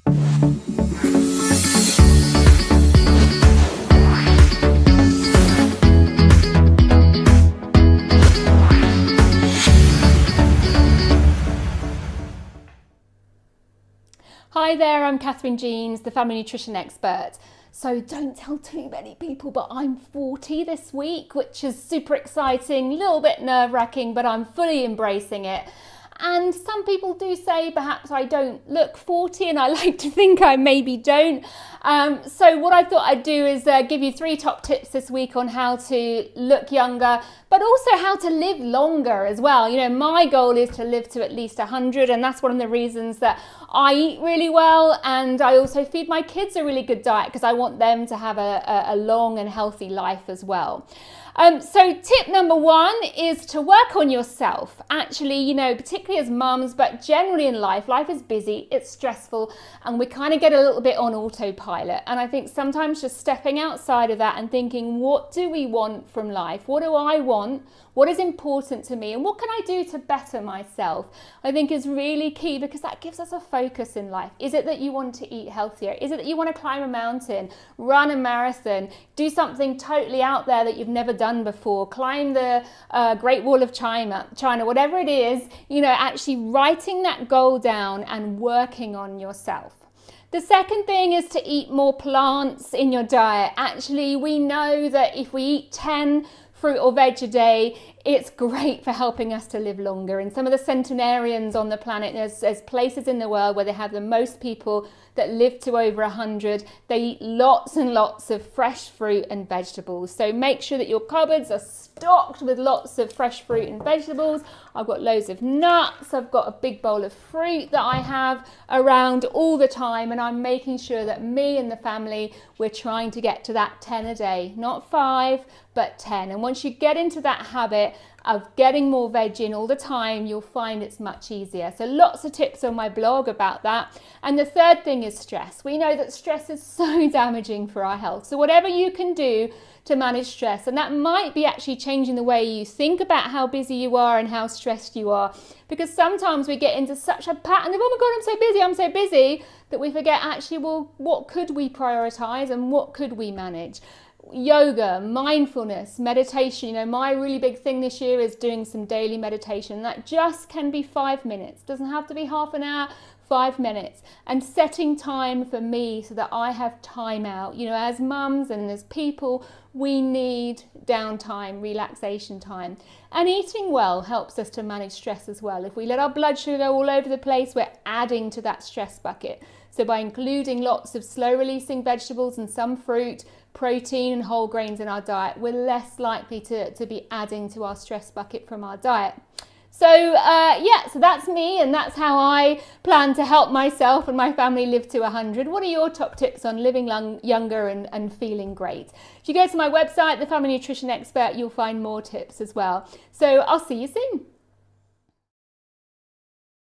Hi there, I'm Catherine Jeans, the family nutrition expert. So don't tell too many people, but I'm 40 this week, which is super exciting, a little bit nerve-wracking, but I'm fully embracing it. And some people do say perhaps I don't look 40, and I like to think I maybe don't. So what I thought I'd do is give you 3 top tips this week on how to look younger, but also how to live longer as well. You know, my goal is to live to at least 100, and that's one of the reasons that I eat really well, and I also feed my kids a really good diet because I want them to have a long and healthy life as well. So tip number 1 is to work on yourself. Actually, you know, particularly as mums, but generally in life is busy, it's stressful, and we kind of get a little bit on autopilot. And I think sometimes just stepping outside of that and thinking, what do we want from life? What do I want? What is important to me? And what can I do to better myself? I think is really key, because that gives us a focus in life. Is it that you want to eat healthier? Is it that you want to climb a mountain, run a marathon, do something totally out there that you've never done before, climb the Great Wall of China, whatever it is, you know, actually writing that goal down and working on yourself. The second thing is to eat more plants in your diet. Actually, we know that if we eat 10 fruit or veg a day, it's great for helping us to live longer. And some of the centenarians on the planet, there's places in the world where they have the most people that live to over 100. They eat lots and lots of fresh fruit and vegetables. So make sure that your cupboards are stocked with lots of fresh fruit and vegetables. I've got loads of nuts. I've got a big bowl of fruit that I have around all the time. And I'm making sure that me and the family, we're trying to get to that 10 a day, not 5, but 10. And once you get into that habit of getting more veg in all the time, you'll find it's much easier. So lots of tips on my blog about that. And the third thing is stress. We know that stress is so damaging for our health. So whatever you can do to manage stress, and that might be actually changing the way you think about how busy you are and how stressed you are, because sometimes we get into such a pattern of, oh my God, I'm so busy, that we forget actually, well, what could we prioritize and what could we manage? Yoga, mindfulness, meditation. You know, my really big thing this year is doing some daily meditation. That just can be 5 minutes. Doesn't have to be half an hour, 5 minutes. And setting time for me so that I have time out. You know, as mums and as people, we need downtime, relaxation time. And eating well helps us to manage stress as well. If we let our blood sugar go all over the place, we're adding to that stress bucket. So by including lots of slow releasing vegetables and some fruit, protein and whole grains in our diet, we're less likely to be adding to our stress bucket from our diet. So so that's me, and that's how I plan to help myself and my family live to 100. What are your top tips on living younger and feeling great? If you go to my website, The Family Nutrition Expert, you'll find more tips as well. So I'll see you soon.